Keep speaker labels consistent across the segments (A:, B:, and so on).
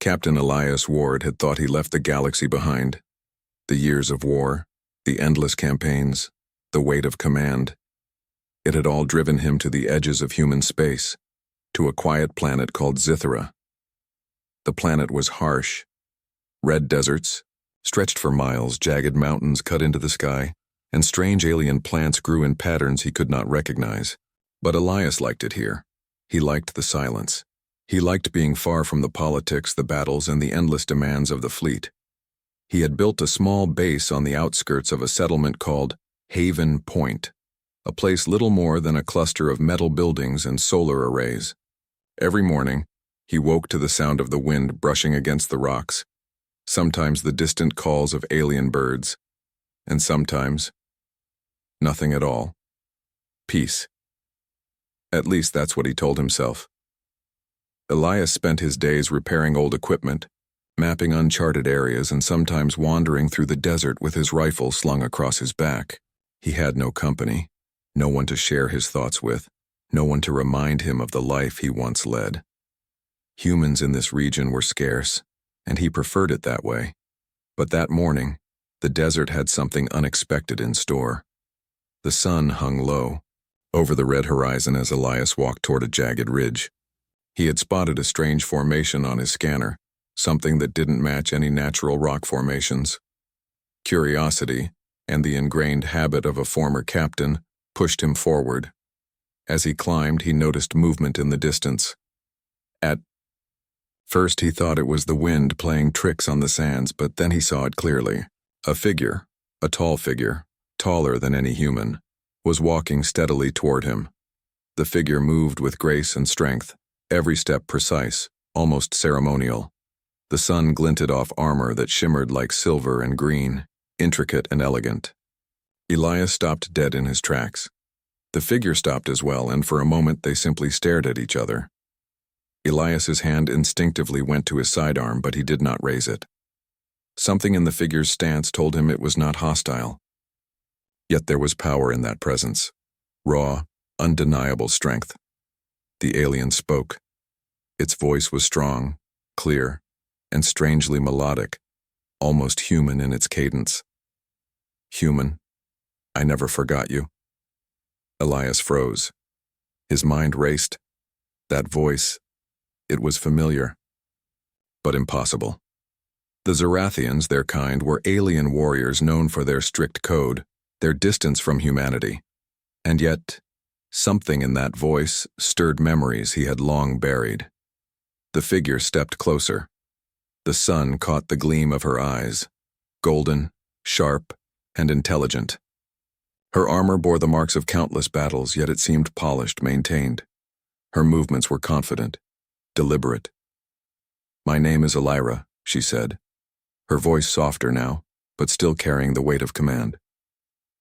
A: Captain Elias Ward had thought he left the galaxy behind. The years of war, the endless campaigns, the weight of command. It had all driven him to the edges of human space, to a quiet planet called Zithera. The planet was harsh. Red deserts, stretched for miles, jagged mountains cut into the sky, and strange alien plants grew in patterns he could not recognize. But Elias liked it here. He liked the silence. He liked being far from the politics, the battles, and the endless demands of the fleet. He had built a small base on the outskirts of a settlement called Haven Point, a place little more than a cluster of metal buildings and solar arrays. Every morning, he woke to the sound of the wind brushing against the rocks, sometimes the distant calls of alien birds, and sometimes nothing at all. Peace. At least that's what he told himself. Elias spent his days repairing old equipment, mapping uncharted areas, and sometimes wandering through the desert with his rifle slung across his back. He had no company, no one to share his thoughts with, no one to remind him of the life he once led. Humans in this region were scarce, and he preferred it that way. But that morning, the desert had something unexpected in store. The sun hung low over the red horizon as Elias walked toward a jagged ridge. He had spotted a strange formation on his scanner, something that didn't match any natural rock formations. Curiosity, and the ingrained habit of a former captain, pushed him forward. As he climbed, he noticed movement in the distance. At first he thought it was the wind playing tricks on the sands, but then he saw it clearly. A figure, a tall figure, taller than any human, was walking steadily toward him. The figure moved with grace and strength, every step precise, almost ceremonial. The sun glinted off armor that shimmered like silver and green, intricate and elegant. Elias stopped dead in his tracks. The figure stopped as well, and for a moment they simply stared at each other. Elias's hand instinctively went to his sidearm, but he did not raise it. Something in the figure's stance told him it was not hostile. Yet there was power in that presence, raw, undeniable strength. The alien spoke. Its voice was strong, clear, and strangely melodic, almost human in its cadence. Human, I never forgot you. Elias froze. His mind raced. That voice, it was familiar, but impossible. The Zerathians, their kind, were alien warriors known for their strict code, their distance from humanity. And yet, something in that voice stirred memories he had long buried. The figure stepped closer. The sun caught the gleam of her eyes, golden, sharp, and intelligent. Her armor bore the marks of countless battles, yet it seemed polished, maintained. Her movements were confident, deliberate. "My name is Elira," she said, her voice softer now, but still carrying the weight of command.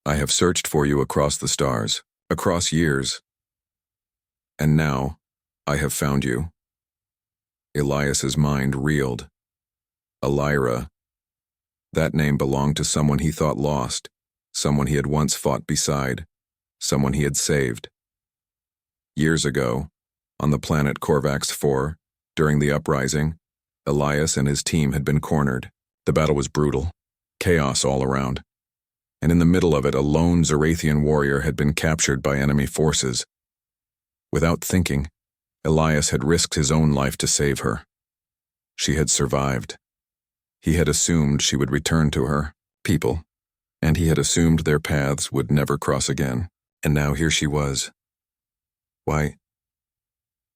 A: "I have searched for you across the stars, across years. And now, I have found you." Elias's mind reeled. Elira. That name belonged to someone he thought lost, someone he had once fought beside, someone he had saved. Years ago, on the planet Korvax IV, during the uprising, Elias and his team had been cornered. The battle was brutal, chaos all around. And in the middle of it, a lone Zerathian warrior had been captured by enemy forces. Without thinking, Elias had risked his own life to save her. She had survived. He had assumed she would return to her people, and he had assumed their paths would never cross again. And now here she was. Why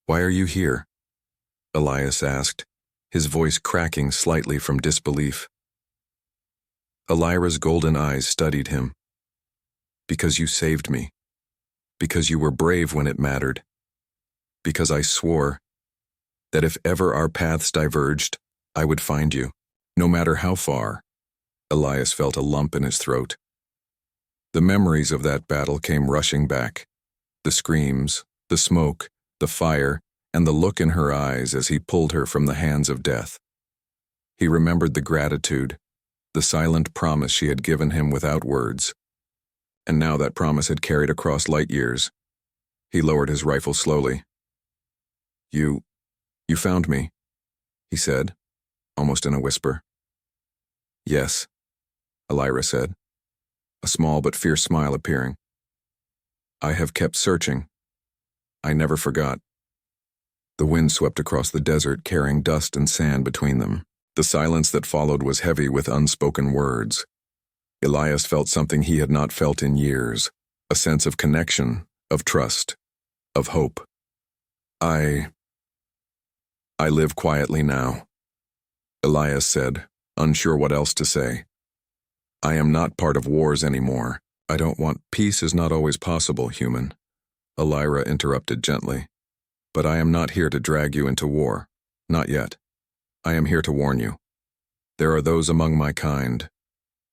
A: are you here?" Elias asked, his voice cracking slightly from disbelief. Elira's golden eyes studied him. "Because you saved me. Because you were brave when it mattered. Because I swore that if ever our paths diverged, I would find you, no matter how far." Elias felt a lump in his throat. The memories of that battle came rushing back. The screams, the smoke, the fire, and the look in her eyes as he pulled her from the hands of death. He remembered the gratitude, the silent promise she had given him without words. And now that promise had carried across light years. He lowered his rifle slowly. You found me," he said, almost in a whisper. Yes, Elira said, a small but fierce smile appearing. I have kept searching. I never forgot. The wind swept across the desert, carrying dust and sand between them. The silence that followed was heavy with unspoken words. Elias felt something he had not felt in years, a sense of connection, of trust, of hope. I live quietly now, Elias said, unsure what else to say. I am not part of wars anymore. I don't want— Peace is not always possible, human, Elira interrupted gently. But I am not here to drag you into war. Not yet. I am here to warn you. There are those among my kind,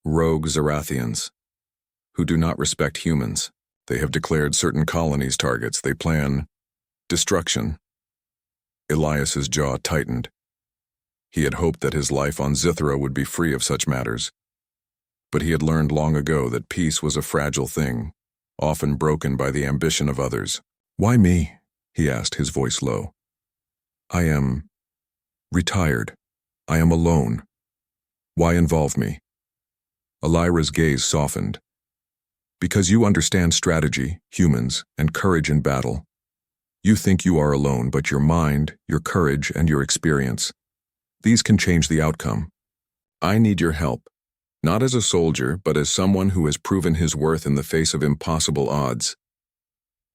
A: rogue Zarathians, who do not respect humans. They have declared certain colonies targets. They plan destruction. Elias's jaw tightened. He had hoped that his life on Zithra would be free of such matters. But he had learned long ago that peace was a fragile thing, often broken by the ambition of others. Why me? He asked, his voice low. I am retired. I am alone. Why involve me? Elira's gaze softened. Because you understand strategy, humans, and courage in battle. You think you are alone, but your mind, your courage, and your experience, these can change the outcome. I need your help, not as a soldier, but as someone who has proven his worth in the face of impossible odds.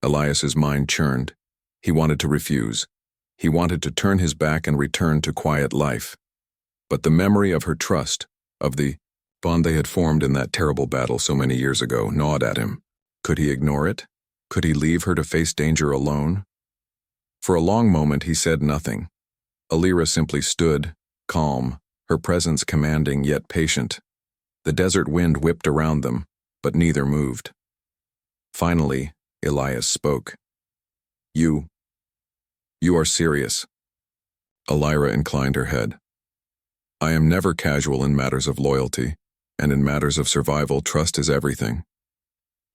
A: Elias's mind churned. He wanted to refuse. He wanted to turn his back and return to quiet life. But the memory of her trust, of the bond they had formed in that terrible battle so many years ago, gnawed at him. Could he ignore it? Could he leave her to face danger alone? For a long moment he said nothing. Elira simply stood, calm, her presence commanding yet patient. The desert wind whipped around them, but neither moved. Finally, Elias spoke. You are serious. Elira inclined her head. I am never casual in matters of loyalty, and in matters of survival, trust is everything.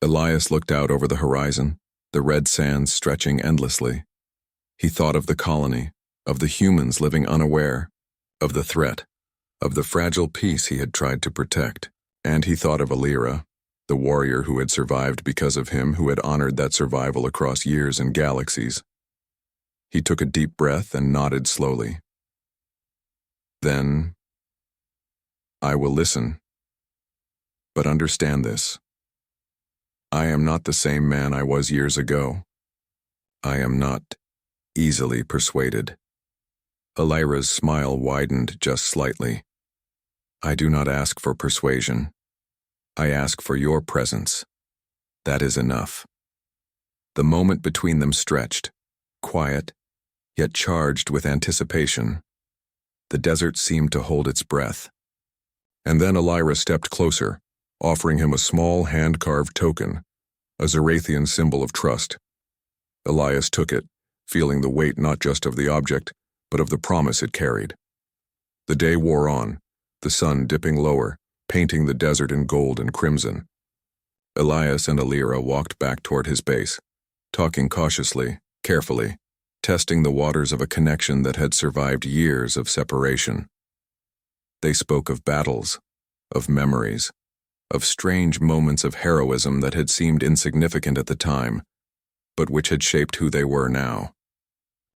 A: Elias looked out over the horizon, the red sands stretching endlessly. He thought of the colony, of the humans living unaware, of the threat, of the fragile peace he had tried to protect. And he thought of Elira, the warrior who had survived because of him, who had honored that survival across years and galaxies. He took a deep breath and nodded slowly. Then, I will listen. But understand this. I am not the same man I was years ago. I am not easily persuaded. Elira's smile widened just slightly. I do not ask for persuasion. I ask for your presence. That is enough. The moment between them stretched, quiet, yet charged with anticipation. The desert seemed to hold its breath. And then Elira stepped closer, offering him a small hand-carved token, a Zarathian symbol of trust. Elias took it, feeling the weight not just of the object, but of the promise it carried. The day wore on, the sun dipping lower, painting the desert in gold and crimson. Elias and Elira walked back toward his base, talking cautiously, carefully, testing the waters of a connection that had survived years of separation. They spoke of battles, of memories, of strange moments of heroism that had seemed insignificant at the time, but which had shaped who they were now.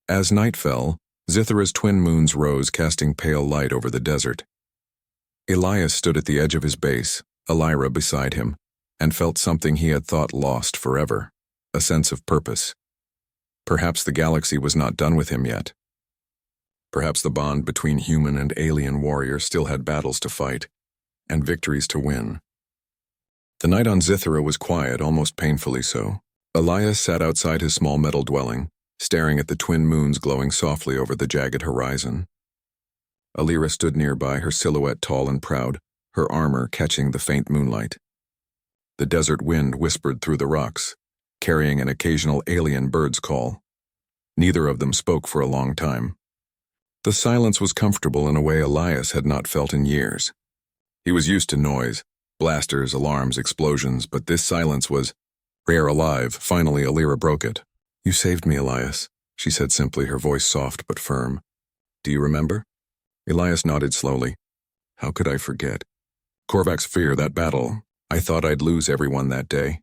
A: As night fell, Zithra's twin moons rose, casting pale light over the desert. Elias stood at the edge of his base, Elira beside him, and felt something he had thought lost forever, a sense of purpose. Perhaps the galaxy was not done with him yet. Perhaps the bond between human and alien warrior still had battles to fight, and victories to win. The night on Zithra was quiet, almost painfully so. Elias sat outside his small metal dwelling, staring at the twin moons glowing softly over the jagged horizon. Elira stood nearby, her silhouette tall and proud, her armor catching the faint moonlight. The desert wind whispered through the rocks, carrying an occasional alien bird's call. Neither of them spoke for a long time. The silence was comfortable in a way Elias had not felt in years. He was used to noise, blasters, alarms, explosions, but this silence was rare alive. Finally, Elira broke it. You saved me, Elias, she said simply, her voice soft but firm. Do you remember? Elias nodded slowly. How could I forget? Korvac's fear, that battle. I thought I'd lose everyone that day.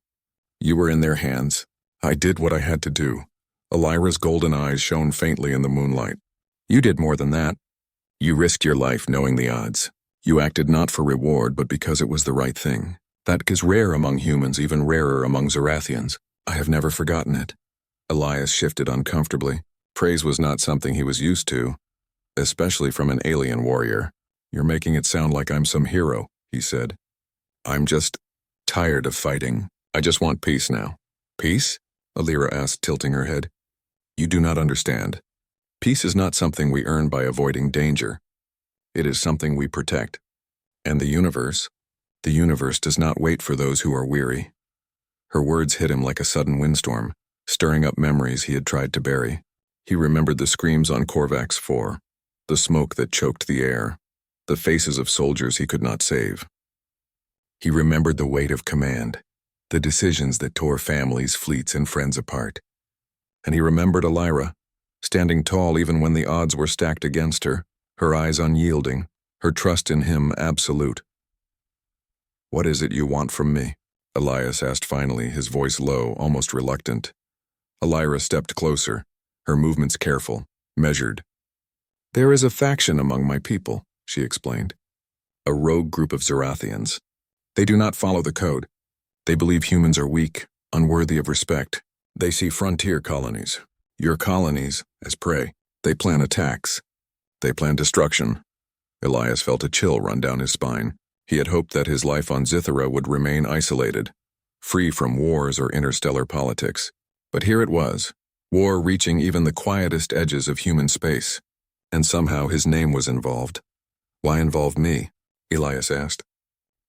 A: You were in their hands. I did what I had to do. Elira's golden eyes shone faintly in the moonlight. You did more than that. You risked your life knowing the odds. You acted not for reward, but because it was the right thing. That is rare among humans, even rarer among Zerathians. I have never forgotten it. Elias shifted uncomfortably. Praise was not something he was used to, especially from an alien warrior. You're making it sound like I'm some hero, he said. I'm just tired of fighting. I just want peace now. Peace? Elira asked, tilting her head. You do not understand. Peace is not something we earn by avoiding danger. It is something we protect. And the universe does not wait for those who are weary. Her words hit him like a sudden windstorm, stirring up memories he had tried to bury. He remembered the screams on Korvac's 4, the smoke that choked the air, the faces of soldiers he could not save. He remembered the weight of command, the decisions that tore families, fleets, and friends apart. And he remembered Elira, standing tall even when the odds were stacked against her, her eyes unyielding, her trust in him absolute. What is it you want from me? Elias asked finally, his voice low, almost reluctant. Elira stepped closer, her movements careful, measured. There is a faction among my people, she explained. A rogue group of Zerathians. They do not follow the code. They believe humans are weak, unworthy of respect. They see frontier colonies, your colonies, as prey. They plan attacks. They plan destruction. Elias felt a chill run down his spine. He had hoped that his life on Zithera would remain isolated, free from wars or interstellar politics. But here it was, war reaching even the quietest edges of human space. And somehow his name was involved. Why involve me? Elias asked.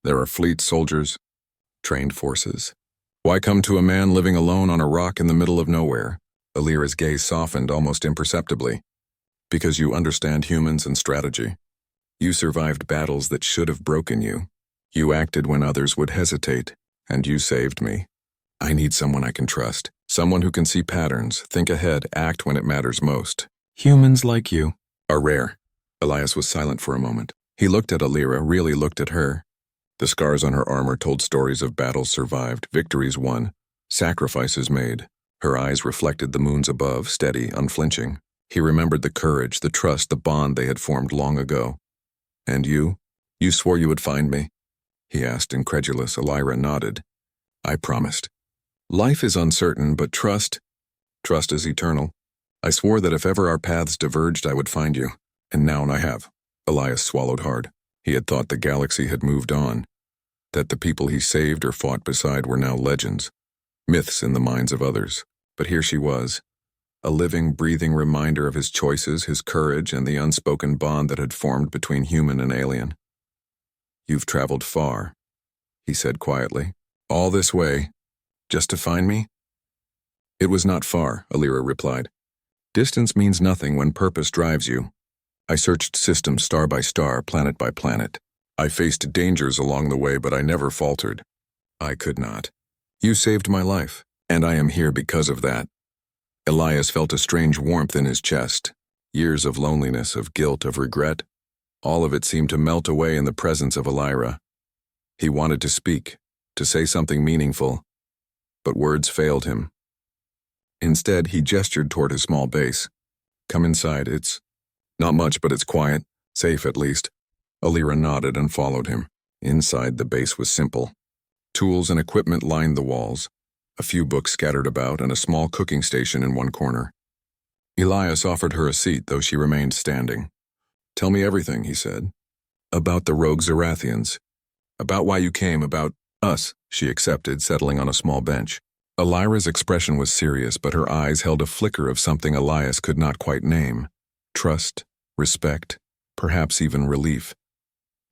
A: There are fleets, soldiers, trained forces. Why come to a man living alone on a rock in the middle of nowhere? Elira's gaze softened almost imperceptibly. Because you understand humans and strategy. You survived battles that should have broken you. You acted when others would hesitate, and you saved me. I need someone I can trust, someone who can see patterns, think ahead, act when it matters most. Humans like you are rare. Elias was silent for a moment. He looked at Elira, really looked at her. The scars on her armor told stories of battles survived, victories won, sacrifices made. Her eyes reflected the moons above, steady, unflinching. He remembered the courage, the trust, the bond they had formed long ago. And you? You swore you would find me? He asked, incredulous. Elira nodded. I promised. Life is uncertain, but trust is eternal. I swore that if ever our paths diverged, I would find you. And now I have. Elias swallowed hard. He had thought the galaxy had moved on, that the people he saved or fought beside were now legends, myths in the minds of others. But here she was, a living, breathing reminder of his choices, his courage, and the unspoken bond that had formed between human and alien. You've traveled far, he said quietly. All this way, just to find me? It was not far, Elira replied. Distance means nothing when purpose drives you. I searched systems star by star, planet by planet. I faced dangers along the way, but I never faltered. I could not. You saved my life, and I am here because of that. Elias felt a strange warmth in his chest. Years of loneliness, of guilt, of regret. All of it seemed to melt away in the presence of Elira. He wanted to speak, to say something meaningful, but words failed him. Instead, he gestured toward his small base. Come inside, it's not much, but it's quiet, safe at least. Elira nodded and followed him. Inside, the base was simple. Tools and equipment lined the walls, a few books scattered about, and a small cooking station in one corner. Elias offered her a seat, though she remained standing. Tell me everything, he said. About the rogue Zerathians. About why you came, about us, she accepted, settling on a small bench. Elira's expression was serious, but her eyes held a flicker of something Elias could not quite name. Trust, respect, perhaps even relief.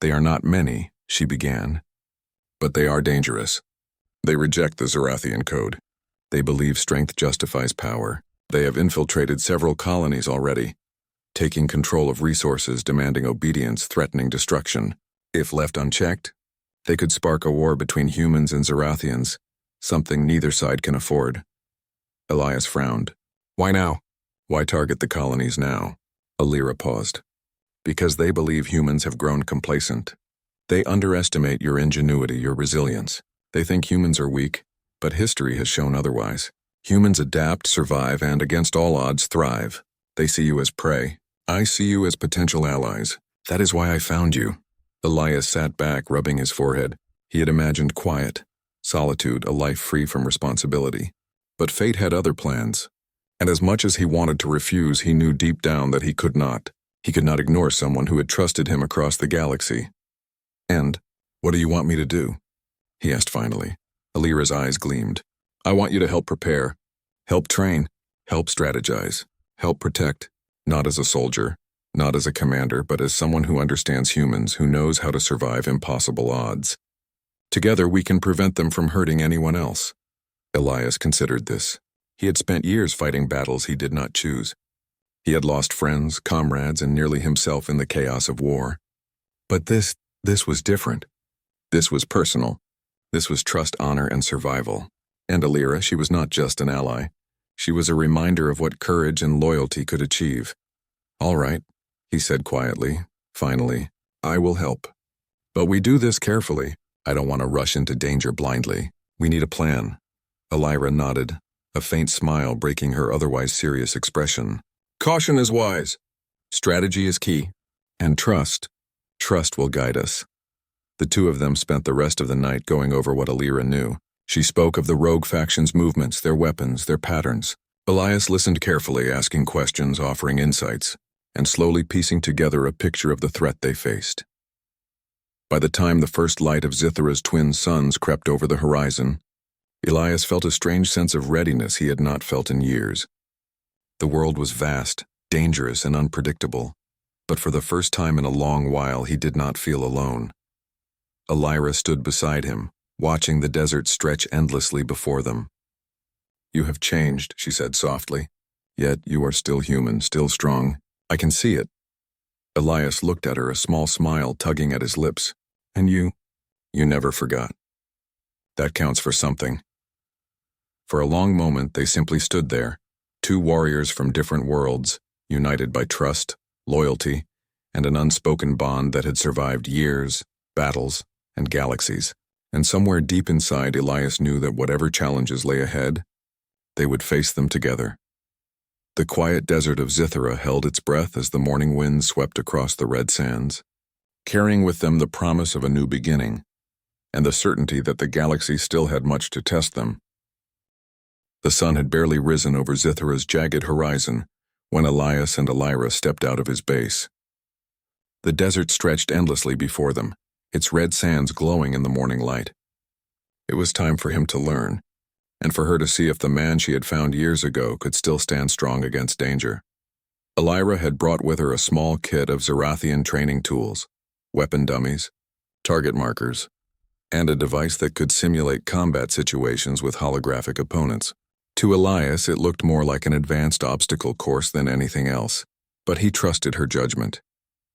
A: They are not many, she began, but they are dangerous. They reject the Zerathian code. They believe strength justifies power. They have infiltrated several colonies already, taking control of resources, demanding obedience, threatening destruction. If left unchecked, they could spark a war between humans and Zerathians, something neither side can afford. Elias frowned. Why now? Why target the colonies now? Elira paused. Because they believe humans have grown complacent. They underestimate your ingenuity, your resilience. They think humans are weak, but history has shown otherwise. Humans adapt, survive, and against all odds thrive. They see you as prey. I see you as potential allies. That is why I found you. Elias sat back, rubbing his forehead. He had imagined quiet, solitude, a life free from responsibility. But fate had other plans. And as much as he wanted to refuse, he knew deep down that he could not. He could not ignore someone who had trusted him across the galaxy. "And what do you want me to do?" he asked finally. Alira's eyes gleamed. "I want you to help prepare, help train, help strategize, help protect, not as a soldier, not as a commander, but as someone who understands humans, who knows how to survive impossible odds. Together we can prevent them from hurting anyone else." Elias considered this. He had spent years fighting battles he did not choose. He had lost friends, comrades, and nearly himself in the chaos of war. But this was different. This was personal. This was trust, honor, and survival. And Alira, she was not just an ally. She was a reminder of what courage and loyalty could achieve. "All right," he said quietly, finally, "I will help. But we do this carefully. I don't want to rush into danger blindly. We need a plan." Alira nodded, a faint smile breaking her otherwise serious expression. "Caution is wise. Strategy is key. And trust will guide us." The two of them spent the rest of the night going over what Alira knew. She spoke of the rogue factions' movements, their weapons, their patterns. Elias listened carefully, asking questions, offering insights, and slowly piecing together a picture of the threat they faced. By the time the first light of Zithara's twin suns crept over the horizon, Elias felt a strange sense of readiness he had not felt in years. The world was vast, dangerous, and unpredictable, but for the first time in a long while he did not feel alone. Alira stood beside him, watching the desert stretch endlessly before them. "You have changed," she said softly. "Yet you are still human, still strong. I can see it." Elias looked at her, a small smile tugging at his lips. "And you never forgot. That counts for something." For a long moment they simply stood there, two warriors from different worlds, united by trust, loyalty, and an unspoken bond that had survived years, battles, and galaxies. And somewhere deep inside, Elias knew that whatever challenges lay ahead, they would face them together. The quiet desert of Zithara held its breath as the morning winds swept across the red sands, carrying with them the promise of a new beginning, and the certainty that the galaxy still had much to test them. The sun had barely risen over Zithara's jagged horizon when Elias and Alira stepped out of his base. The desert stretched endlessly before them, its red sands glowing in the morning light. It was time for him to learn, and for her to see if the man she had found years ago could still stand strong against danger. Alira had brought with her a small kit of Zarathian training tools, weapon dummies, target markers, and a device that could simulate combat situations with holographic opponents. To Elias, it looked more like an advanced obstacle course than anything else, but he trusted her judgment.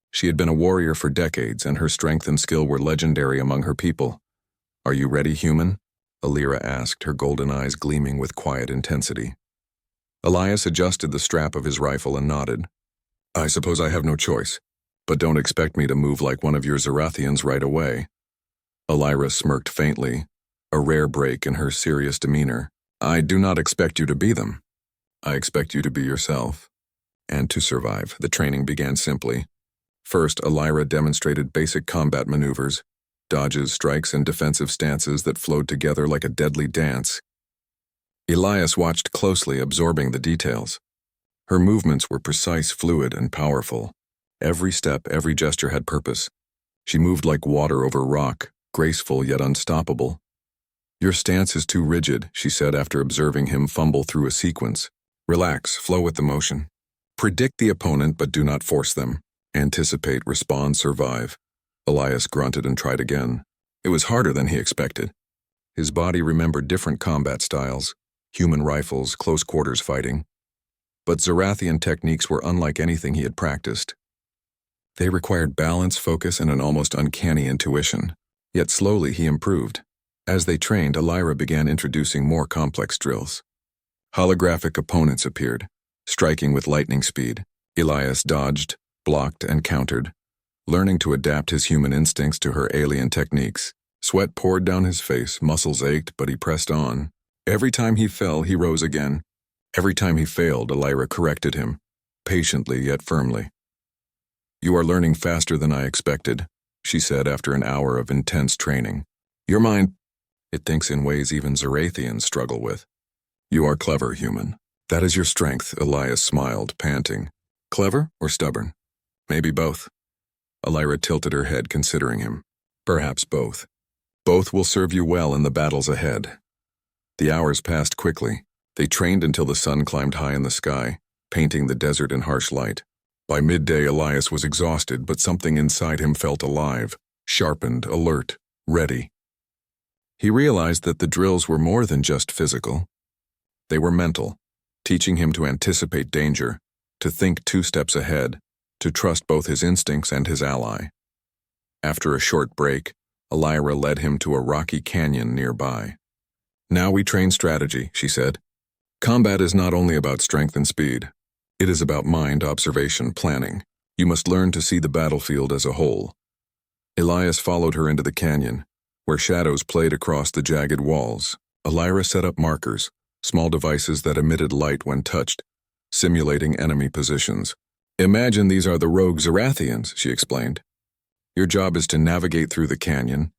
A: She had been a warrior for decades, and her strength and skill were legendary among her people. "Are you ready, human?" Alira asked, her golden eyes gleaming with quiet intensity. Elias adjusted the strap of his rifle and nodded. "I suppose I have no choice, but don't expect me to move like one of your Zarathians right away." Alira smirked faintly, a rare break in her serious demeanor. "I do not expect you to be them. I expect you to be yourself. And to survive." The training began simply. First, Alira demonstrated basic combat maneuvers, dodges, strikes, and defensive stances that flowed together like a deadly dance. Elias watched closely, absorbing the details. Her movements were precise, fluid, and powerful. Every step, every gesture had purpose. She moved like water over rock, graceful yet unstoppable. "Your stance is too rigid," she said after observing him fumble through a sequence. "Relax, flow with the motion. Predict the opponent, but do not force them. Anticipate, respond, survive." Elias grunted and tried again. It was harder than he expected. His body remembered different combat styles, human rifles, close quarters fighting. But Zarathian techniques were unlike anything he had practiced. They required balance, focus, and an almost uncanny intuition. Yet slowly he improved. As they trained, Alira began introducing more complex drills. Holographic opponents appeared, striking with lightning speed. Elias dodged, blocked and countered, learning to adapt his human instincts to her alien techniques. Sweat poured down his face, muscles ached, but he pressed on. Every time he fell, he rose again. Every time he failed, Elira corrected him, patiently yet firmly. "You are learning faster than I expected," she said after an hour of intense training. "Your mind, it thinks in ways even Zerathians struggle with. You are clever, human. That is your strength," Elias smiled, panting. "Clever or stubborn? Maybe both." Elira tilted her head, considering him. "Perhaps both. Both will serve you well in the battles ahead." The hours passed quickly. They trained until the sun climbed high in the sky, painting the desert in harsh light. By midday, Elias was exhausted, but something inside him felt alive, sharpened, alert, ready. He realized that the drills were more than just physical. They were mental, teaching him to anticipate danger, to think 2 steps ahead, to trust both his instincts and his ally. After a short break, Elira led him to a rocky canyon nearby. "Now we train strategy," she said. "Combat is not only about strength and speed. It is about mind, observation, planning. You must learn to see the battlefield as a whole." Elias followed her into the canyon, where shadows played across the jagged walls. Elira set up markers, small devices that emitted light when touched, simulating enemy positions. "Imagine these are the rogue Zerathians," she explained. "Your job is to navigate through the canyon,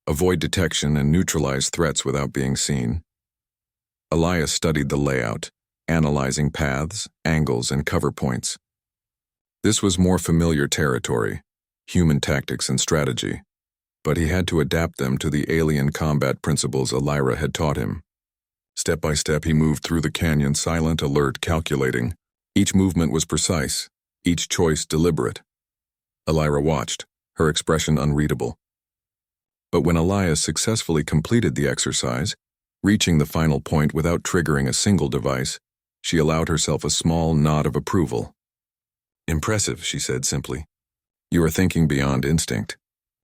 A: avoid detection, and neutralize threats without being seen." Elias studied the layout, analyzing paths, angles, and cover points. This was more familiar territory, human tactics and strategy, but he had to adapt them to the alien combat principles Elira had taught him. Step by step, he moved through the canyon, silent, alert, calculating. Each movement was precise, each choice deliberate. Elira watched, her expression unreadable. But when Elias successfully completed the exercise, reaching the final point without triggering a single device, she allowed herself a small nod of approval. "Impressive," she said simply. "You are thinking beyond instinct.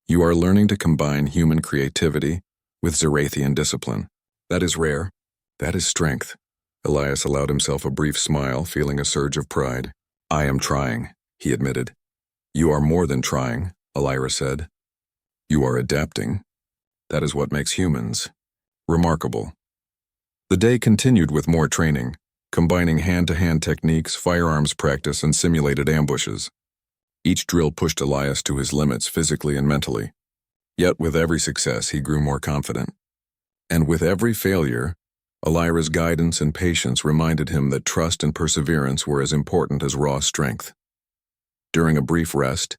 A: You are learning to combine human creativity with Zerathian discipline. That is rare. That is strength." Elias allowed himself a brief smile, feeling a surge of pride. "I am trying," he admitted. "You are more than trying," Elira said. "You are adapting. That is what makes humans remarkable." The day continued with more training, combining hand-to-hand techniques, firearms practice, and simulated ambushes. Each drill pushed Elias to his limits physically and mentally. Yet with every success, he grew more confident. And with every failure, Elira's guidance and patience reminded him that trust and perseverance were as important as raw strength. During a brief rest,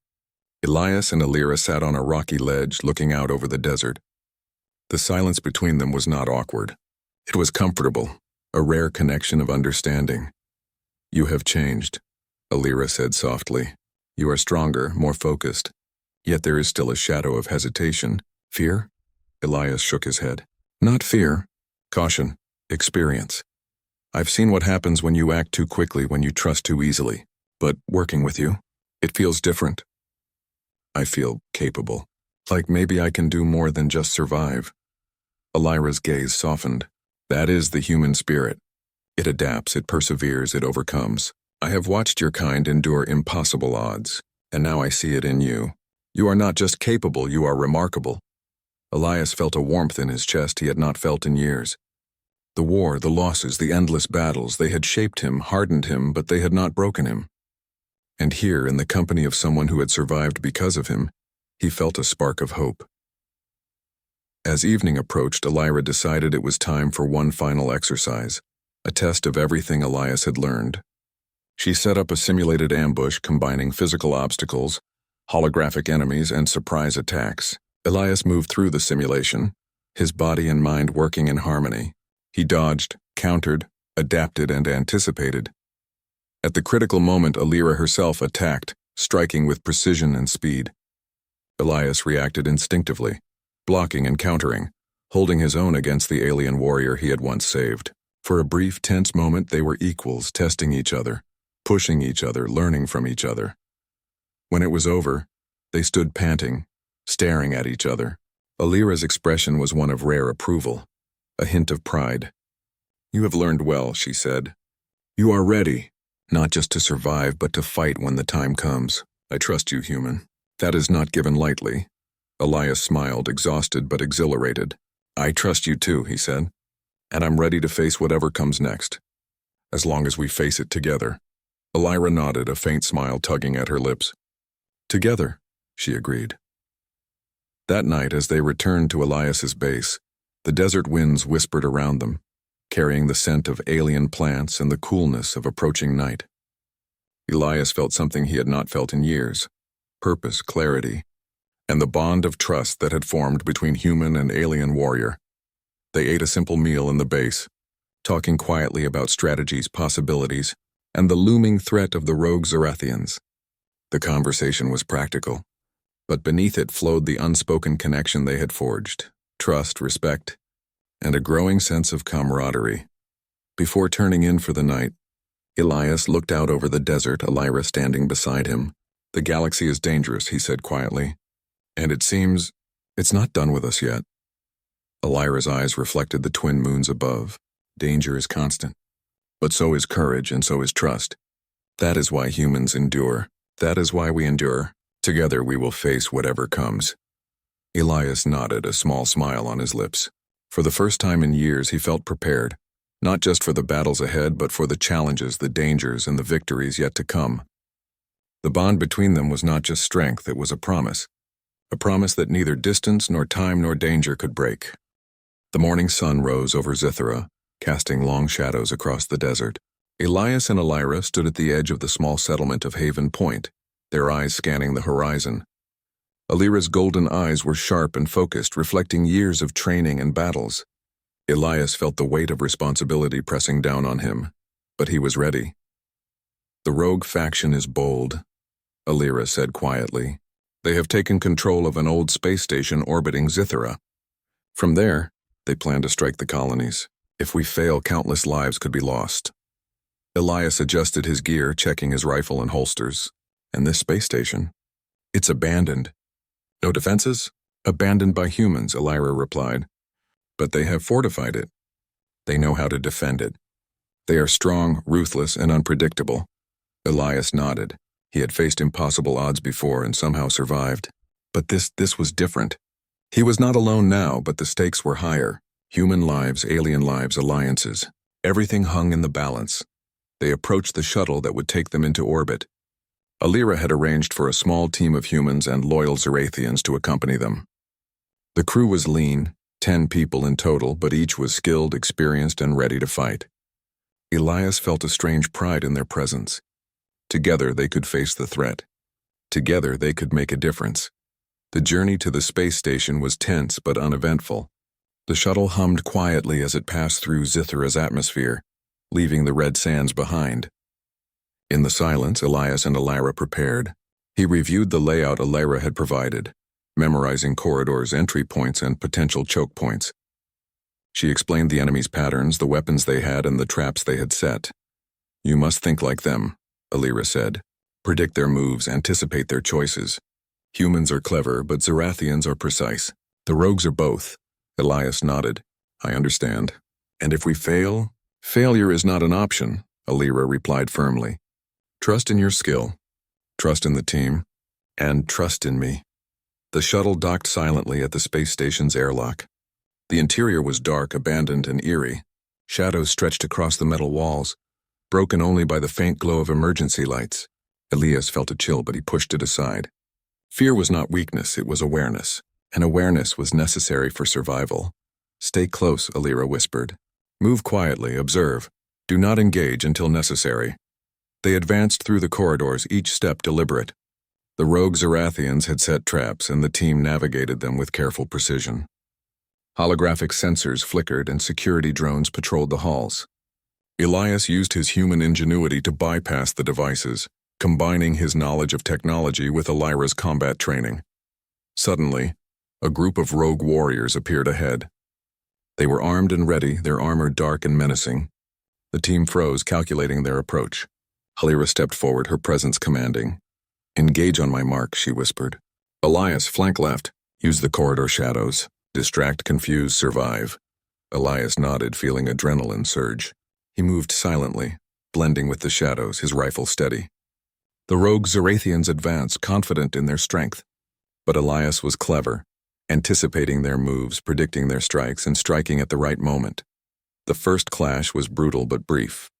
A: Elias and Elira sat on a rocky ledge looking out over the desert. The silence between them was not awkward. It was comfortable, a rare connection of understanding. "You have changed," Elira said softly. "You are stronger, more focused. Yet there is still a shadow of hesitation. Fear?" Elias shook his head. "Not fear. Caution. Experience. I've seen what happens when you act too quickly, when you trust too easily. But working with you, it feels different. I feel capable. Like maybe I can do more than just survive." Elira's gaze softened. "That is the human spirit. It adapts, it perseveres, it overcomes. I have watched your kind endure impossible odds, and now I see it in you. You are not just capable, you are remarkable." Elias felt a warmth in his chest he had not felt in years. The war, the losses, the endless battles, they had shaped him, hardened him, but they had not broken him. And here, in the company of someone who had survived because of him, he felt a spark of hope. As evening approached, Elira decided it was time for one final exercise, a test of everything Elias had learned. She set up a simulated ambush combining physical obstacles, holographic enemies, and surprise attacks. Elias moved through the simulation, his body and mind working in harmony. He dodged, countered, adapted, and anticipated. At the critical moment, Elira herself attacked, striking with precision and speed. Elias reacted instinctively, blocking and countering, holding his own against the alien warrior he had once saved. For a brief, tense moment, they were equals, testing each other, pushing each other, learning from each other. When it was over, they stood panting, staring at each other. Elira's expression was one of rare approval, a hint of pride. "You have learned well," she said. "You are ready, not just to survive, but to fight when the time comes." I trust you, human. That is not given lightly. Elias smiled, exhausted but exhilarated. I trust you too, he said. And I'm ready to face whatever comes next. As long as we face it together. Elira nodded, a faint smile tugging at her lips. Together, she agreed. That night, as they returned to Elias's base, the desert winds whispered around them, carrying the scent of alien plants and the coolness of approaching night. Elias felt something he had not felt in years: purpose, clarity, and the bond of trust that had formed between human and alien warrior. They ate a simple meal in the base, talking quietly about strategies, possibilities, and the looming threat of the rogue Zarathians. The conversation was practical, but beneath it flowed the unspoken connection they had forged: trust, respect, and a growing sense of camaraderie. Before turning in for the night, Elias looked out over the desert, Elira standing beside him. The galaxy is dangerous, he said quietly. And it seems it's not done with us yet. Elira's eyes reflected the twin moons above. Danger is constant. But so is courage, and so is trust. That is why humans endure. That is why we endure. Together we will face whatever comes. Elias nodded, a small smile on his lips. For the first time in years, he felt prepared, not just for the battles ahead, but for the challenges, the dangers, and the victories yet to come. The bond between them was not just strength, it was a promise that neither distance nor time nor danger could break. The morning sun rose over Zithera, casting long shadows across the desert. Elias and Elira stood at the edge of the small settlement of Haven Point, their eyes scanning the horizon. Elira's golden eyes were sharp and focused, reflecting years of training and battles. Elias felt the weight of responsibility pressing down on him, but he was ready. The rogue faction is bold, Elira said quietly. They have taken control of an old space station orbiting Zithera. From there, they plan to strike the colonies. If we fail, countless lives could be lost. Elias adjusted his gear, checking his rifle and holsters. And this space station? It's abandoned. No defenses? Abandoned by humans, Elira replied. But they have fortified it. They know how to defend it. They are strong, ruthless, and unpredictable. Elias nodded. He had faced impossible odds before and somehow survived. But this was different. He was not alone now, but the stakes were higher. Human lives, alien lives, alliances. Everything hung in the balance. They approached the shuttle that would take them into orbit. Elira had arranged for a small team of humans and loyal Zarathians to accompany them. The crew was lean, 10 people in total, but each was skilled, experienced, and ready to fight. Elias felt a strange pride in their presence. Together they could face the threat. Together they could make a difference. The journey to the space station was tense but uneventful. The shuttle hummed quietly as it passed through Zithera's atmosphere, leaving the red sands behind. In the silence, Elias and Elira prepared. He reviewed the layout Elira had provided, memorizing corridors, entry points, and potential choke points. She explained the enemy's patterns, the weapons they had, and the traps they had set. You must think like them, Elira said. Predict their moves, anticipate their choices. Humans are clever, but Zarathians are precise. The rogues are both. Elias nodded. I understand. And if we fail? Failure is not an option, Elira replied firmly. Trust in your skill. Trust in the team. And trust in me. The shuttle docked silently at the space station's airlock. The interior was dark, abandoned, and eerie. Shadows stretched across the metal walls, broken only by the faint glow of emergency lights. Elias felt a chill, but he pushed it aside. Fear was not weakness, it was awareness. And awareness was necessary for survival. Stay close, Elira whispered. Move quietly, observe. Do not engage until necessary. They advanced through the corridors, each step deliberate. The rogue Zarathians had set traps, and the team navigated them with careful precision. Holographic sensors flickered, and security drones patrolled the halls. Elias used his human ingenuity to bypass the devices, combining his knowledge of technology with Elira's combat training. Suddenly, a group of rogue warriors appeared ahead. They were armed and ready, their armor dark and menacing. The team froze, calculating their approach. Elira stepped forward, her presence commanding. Engage on my mark, she whispered. Elias, flank left. Use the corridor shadows. Distract, confuse, survive. Elias nodded, feeling adrenaline surge. He moved silently, blending with the shadows, his rifle steady. The rogue Zarathians advanced, confident in their strength. But Elias was clever, anticipating their moves, predicting their strikes, and striking at the right moment. The first clash was brutal but brief.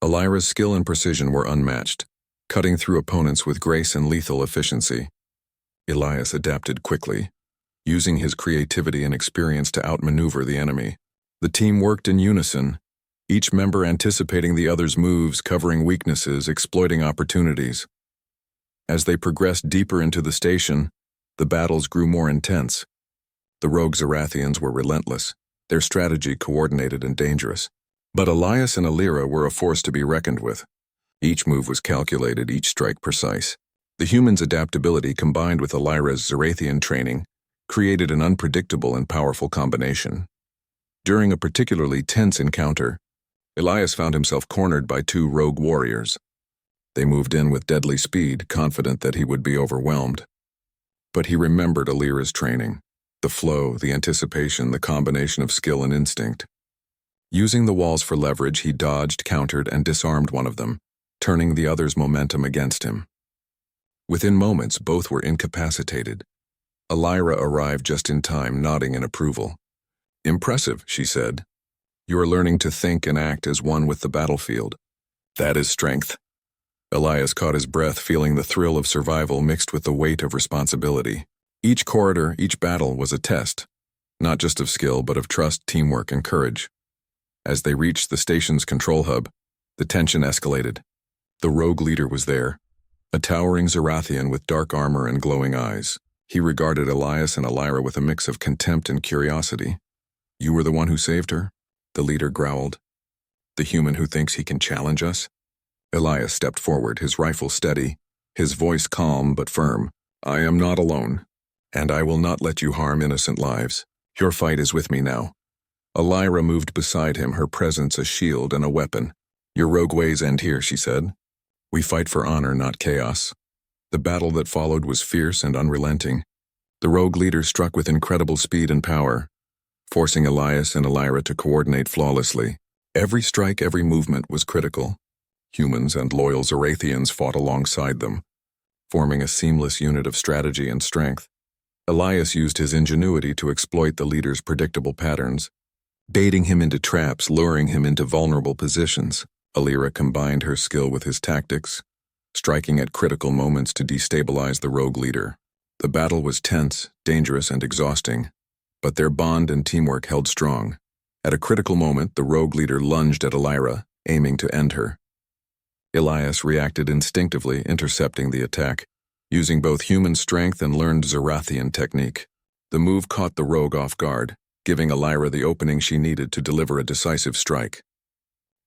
A: Elira's skill and precision were unmatched, cutting through opponents with grace and lethal efficiency. Elias adapted quickly, using his creativity and experience to outmaneuver the enemy. The team worked in unison, each member anticipating the other's moves, covering weaknesses, exploiting opportunities. As they progressed deeper into the station, the battles grew more intense. The rogue Zarathians were relentless, their strategy coordinated and dangerous. But Elias and Elira were a force to be reckoned with. Each move was calculated, each strike precise. The human's adaptability combined with Elira's Zarathian training created an unpredictable and powerful combination. During a particularly tense encounter, Elias found himself cornered by two rogue warriors. They moved in with deadly speed, confident that he would be overwhelmed. But he remembered Elira's training, the flow, the anticipation, the combination of skill and instinct. Using the walls for leverage, he dodged, countered, and disarmed one of them, turning the other's momentum against him. Within moments, both were incapacitated. Elira arrived just in time, nodding in approval. "Impressive," she said. "You are learning to think and act as one with the battlefield. That is strength." Elias caught his breath, feeling the thrill of survival mixed with the weight of responsibility. Each corridor, each battle was a test, not just of skill, but of trust, teamwork, and courage. As they reached the station's control hub, the tension escalated. The rogue leader was there, a towering Zarathian with dark armor and glowing eyes. He regarded Elias and Elira with a mix of contempt and curiosity. "You were the one who saved her?" the leader growled. "The human who thinks he can challenge us?" Elias stepped forward, his rifle steady, his voice calm but firm. "I am not alone, and I will not let you harm innocent lives. Your fight is with me now." Elira moved beside him, her presence a shield and a weapon. "Your rogue ways end here," she said. "We fight for honor, not chaos." The battle that followed was fierce and unrelenting. The rogue leader struck with incredible speed and power, forcing Elias and Elira to coordinate flawlessly. Every strike, every movement was critical. Humans and loyal Zarathians fought alongside them, forming a seamless unit of strategy and strength. Elias used his ingenuity to exploit the leader's predictable patterns, baiting him into traps, luring him into vulnerable positions. Elira combined her skill with his tactics, striking at critical moments to destabilize the rogue leader. The battle was tense, dangerous, and exhausting, but their bond and teamwork held strong. At a critical moment, the rogue leader lunged at Elira, aiming to end her. Elias reacted instinctively, intercepting the attack, using both human strength and learned Zarathian technique. The move caught the rogue off guard, giving Elira the opening she needed to deliver a decisive strike.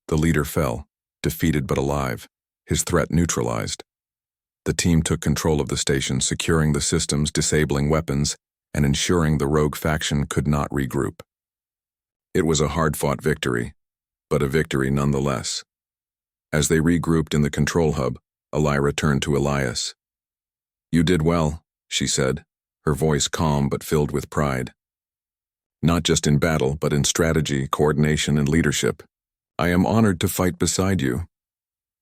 A: The leader fell, defeated but alive, his threat neutralized. The team took control of the station, securing the systems, disabling weapons, and ensuring the rogue faction could not regroup. It was a hard-fought victory, but a victory nonetheless. As they regrouped in the control hub, Elira turned to Elias. "You did well," she said, her voice calm but filled with pride. "Not just in battle, but in strategy, coordination, and leadership. I am honored to fight beside you."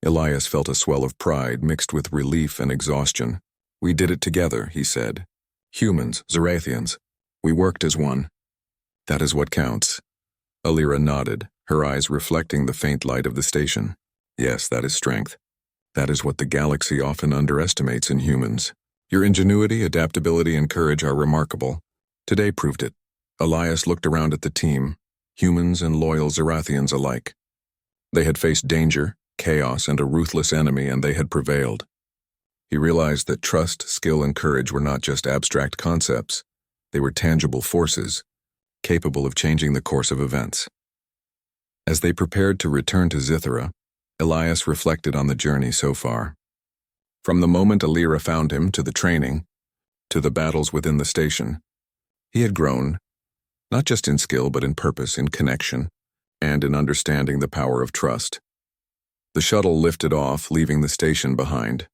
A: Elias felt a swell of pride mixed with relief and exhaustion. "We did it together," he said. "Humans, Zarathians. We worked as one. That is what counts." Elira nodded, her eyes reflecting the faint light of the station. "Yes, that is strength. That is what the galaxy often underestimates in humans. Your ingenuity, adaptability, and courage are remarkable. Today proved it." Elias looked around at the team, humans and loyal Zarathians alike. They had faced danger, chaos, and a ruthless enemy, and they had prevailed. He realized that trust, skill, and courage were not just abstract concepts. They were tangible forces, capable of changing the course of events. As they prepared to return to Zithera, Elias reflected on the journey so far. From the moment Elira found him to the training, to the battles within the station, he had grown, not just in skill but in purpose, in connection, and in understanding the power of trust. The shuttle lifted off, leaving the station behind.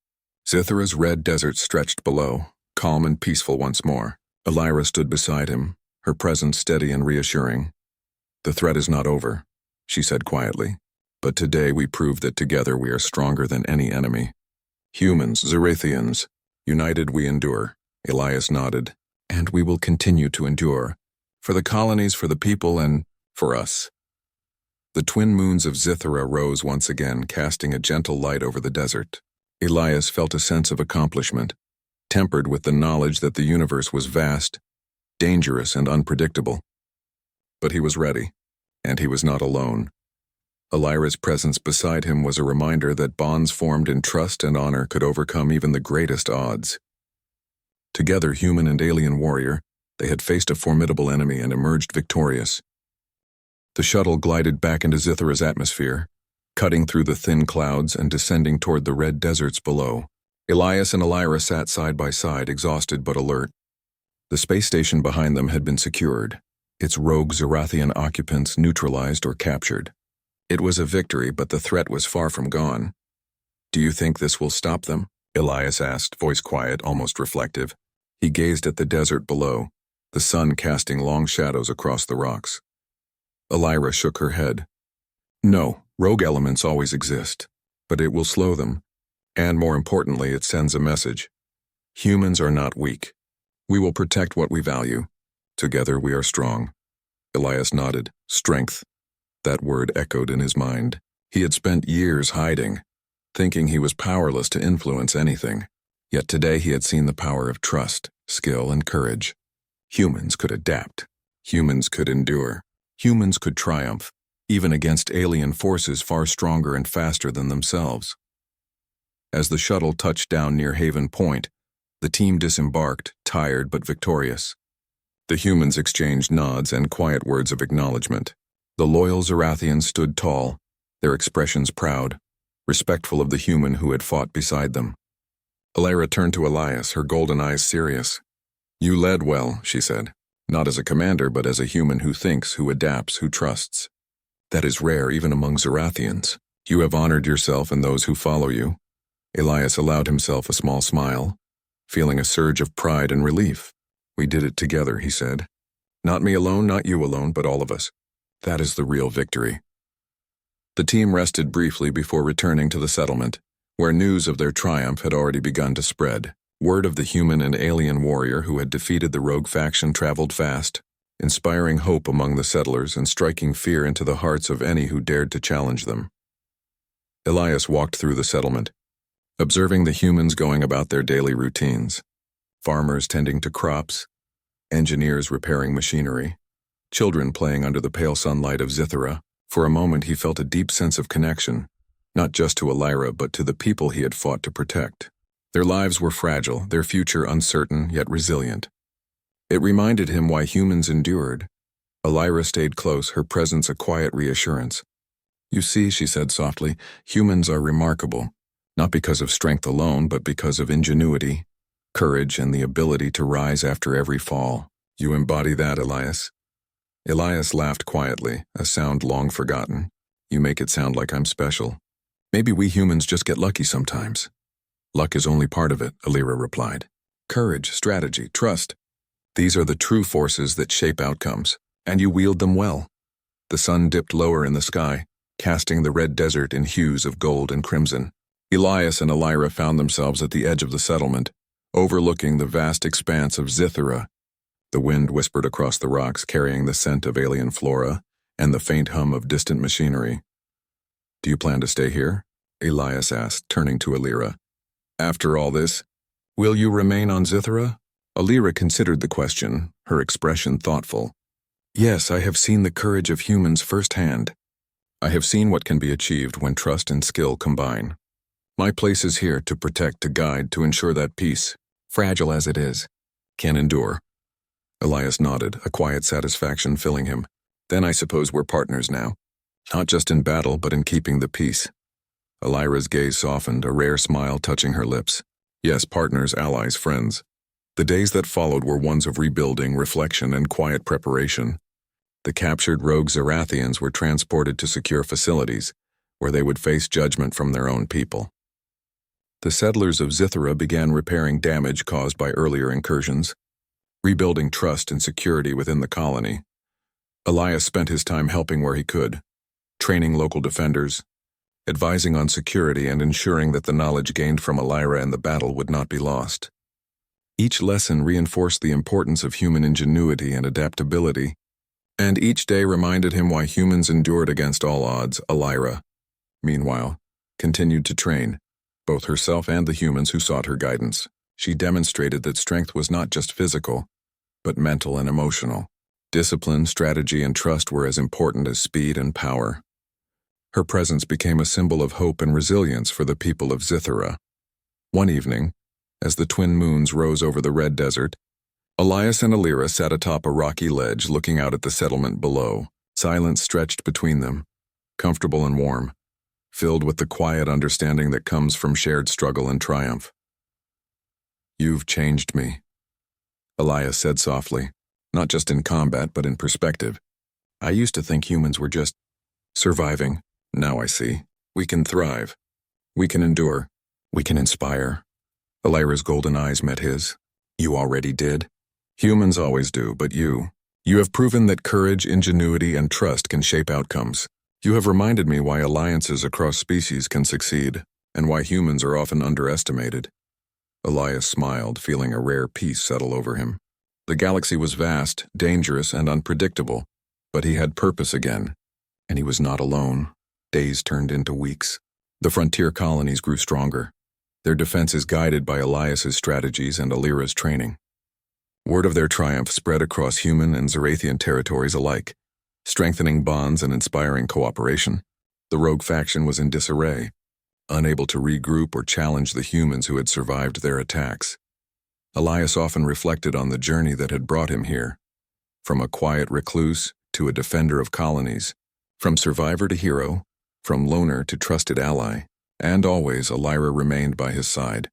A: Zithera's red desert stretched below, calm and peaceful once more. Elira stood beside him, her presence steady and reassuring. "The threat is not over," she said quietly. "But today we proved that together we are stronger than any enemy." Humans, Zerathians, united we endure. Elias nodded. And we will continue to endure. For the colonies, for the people, and for us. The twin moons of Zithara rose once again, casting a gentle light over the desert. Elias felt a sense of accomplishment, tempered with the knowledge that the universe was vast, dangerous, and unpredictable. But he was ready, and he was not alone. Elira's presence beside him was a reminder that bonds formed in trust and honor could overcome even the greatest odds. Together, human and alien warrior, they had faced a formidable enemy and emerged victorious. The shuttle glided back into Zithara's atmosphere, cutting through the thin clouds and descending toward the red deserts below. Elias and Elira sat side by side, exhausted but alert. The space station behind them had been secured, its rogue Zerathian occupants neutralized or captured. It was a victory, but the threat was far from gone. "Do you think this will stop them?" Elias asked, voice quiet, almost reflective. He gazed at the desert below, the sun casting long shadows across the rocks. Elira shook her head. "No, rogue elements always exist, but it will slow them. And more importantly, it sends a message. Humans are not weak. We will protect what we value. Together we are strong." Elias nodded. Strength. That word echoed in his mind. He had spent years hiding, thinking he was powerless to influence anything. Yet today he had seen the power of trust, skill, and courage. Humans could adapt. Humans could endure. Humans could triumph, even against alien forces far stronger and faster than themselves. As the shuttle touched down near Haven Point, the team disembarked, tired but victorious. The humans exchanged nods and quiet words of acknowledgement. The loyal Zerathians stood tall, their expressions proud, respectful of the human who had fought beside them. Elira turned to Elias, her golden eyes serious. "You led well," she said. "Not as a commander, but as a human who thinks, who adapts, who trusts. That is rare even among Zerathians. You have honored yourself and those who follow you." Elias allowed himself a small smile, feeling a surge of pride and relief. "We did it together," he said. "Not me alone, not you alone, but all of us. That is the real victory." The team rested briefly before returning to the settlement, where news of their triumph had already begun to spread. Word of the human and alien warrior who had defeated the rogue faction traveled fast, inspiring hope among the settlers and striking fear into the hearts of any who dared to challenge them. Elias walked through the settlement, observing the humans going about their daily routines. Farmers tending to crops, engineers repairing machinery, children playing under the pale sunlight of Zithara. For a moment he felt a deep sense of connection, not just to Elira but to the people he had fought to protect. Their lives were fragile, their future uncertain yet resilient. It reminded him why humans endured. Elira stayed close, her presence a quiet reassurance. "You see," she said softly, "humans are remarkable, not because of strength alone, but because of ingenuity, courage, and the ability to rise after every fall. You embody that, Elias." Elias laughed quietly, a sound long forgotten. "You make it sound like I'm special. Maybe we humans just get lucky sometimes." "Luck is only part of it," Elira replied. "Courage, strategy, trust. These are the true forces that shape outcomes, and you wield them well." The sun dipped lower in the sky, casting the red desert in hues of gold and crimson. Elias and Elira found themselves at the edge of the settlement, overlooking the vast expanse of Zithara. The wind whispered across the rocks, carrying the scent of alien flora and the faint hum of distant machinery. "Do you plan to stay here?" Elias asked, turning to Elira. "After all this, will you remain on Zithara?" Elira considered the question, her expression thoughtful. "Yes, I have seen the courage of humans firsthand. I have seen what can be achieved when trust and skill combine. My place is here to protect, to guide, to ensure that peace, fragile as it is, can endure." Elias nodded, a quiet satisfaction filling him. "Then I suppose we're partners now. Not just in battle, but in keeping the peace." Elira's gaze softened, a rare smile touching her lips. "Yes, partners, allies, friends." The days that followed were ones of rebuilding, reflection, and quiet preparation. The captured rogue Zerathians were transported to secure facilities, where they would face judgment from their own people. The settlers of Zithara began repairing damage caused by earlier incursions, rebuilding trust and security within the colony. Elias spent his time helping where he could, training local defenders, advising on security and ensuring that the knowledge gained from Elira and the battle would not be lost. Each lesson reinforced the importance of human ingenuity and adaptability, and each day reminded him why humans endured against all odds. Elira, meanwhile, continued to train, both herself and the humans who sought her guidance. She demonstrated that strength was not just physical, but mental and emotional. Discipline, strategy, and trust were as important as speed and power. Her presence became a symbol of hope and resilience for the people of Zithera. One evening, as the twin moons rose over the red desert, Elias and Elira sat atop a rocky ledge looking out at the settlement below. Silence stretched between them, comfortable and warm, filled with the quiet understanding that comes from shared struggle and triumph. "You've changed me," Elias said softly, not just in combat but in perspective. "I used to think humans were just surviving. Now I see. We can thrive. We can endure. We can inspire." Elira's golden eyes met his. "You already did. Humans always do, but you have proven that courage, ingenuity, and trust can shape outcomes. You have reminded me why alliances across species can succeed, and why humans are often underestimated." Elias smiled, feeling a rare peace settle over him. The galaxy was vast, dangerous, and unpredictable, but he had purpose again, and he was not alone. Days turned into weeks. The frontier colonies grew stronger, their defenses guided by Elias's strategies and Elira's training. Word of their triumph spread across human and Zerathian territories alike, strengthening bonds and inspiring cooperation. The rogue faction was in disarray, unable to regroup or challenge the humans who had survived their attacks. Elias often reflected on the journey that had brought him here, from a quiet recluse to a defender of colonies, from survivor to hero, from loner to trusted ally, and always Elira remained by his side,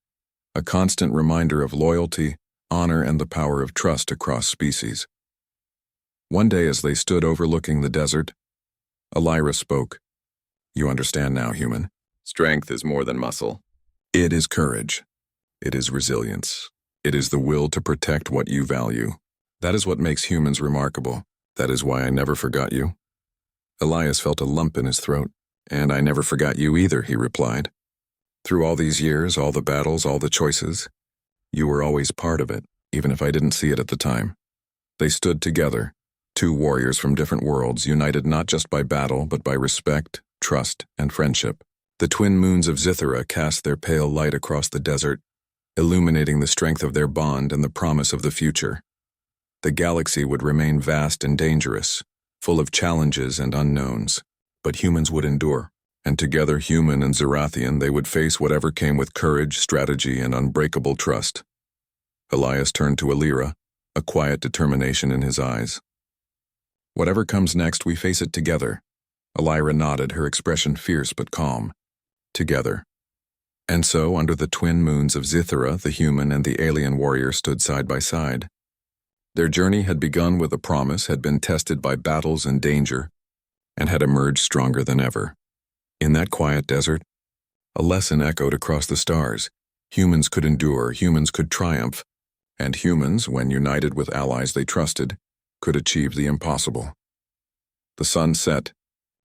A: a constant reminder of loyalty, honor, and the power of trust across species. One day as they stood overlooking the desert, Elira spoke. "You understand now, human. Strength is more than muscle. It is courage. It is resilience. It is the will to protect what you value. That is what makes humans remarkable. That is why I never forgot you." Elias felt a lump in his throat. "And I never forgot you either," he replied. "Through all these years, all the battles, all the choices, you were always part of it, even if I didn't see it at the time." They stood together, two warriors from different worlds, united not just by battle, but by respect, trust, and friendship. The twin moons of Zithera cast their pale light across the desert, illuminating the strength of their bond and the promise of the future. The galaxy would remain vast and dangerous, full of challenges and unknowns, but humans would endure, and together, human and Zerathian, they would face whatever came with courage, strategy, and unbreakable trust. Elias turned to Elira, a quiet determination in his eyes. "Whatever comes next, we face it together." Elira nodded, her expression fierce but calm. "Together." And so, under the twin moons of Zithera, the human and the alien warrior stood side by side. Their journey had begun with a promise, had been tested by battles and danger, and had emerged stronger than ever. In that quiet desert, a lesson echoed across the stars. Humans could endure, humans could triumph, and humans, when united with allies they trusted, could achieve the impossible. The sun set,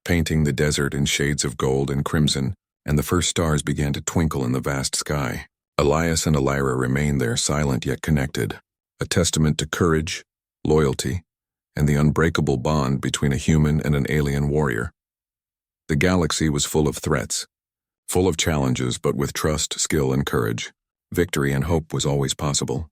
A: painting the desert in shades of gold and crimson, and the first stars began to twinkle in the vast sky. Elias and Elira remained there, silent yet connected, a testament to courage, loyalty, and the unbreakable bond between a human and an alien warrior. The galaxy was full of threats, full of challenges, but with trust, skill, and courage, victory and hope was always possible.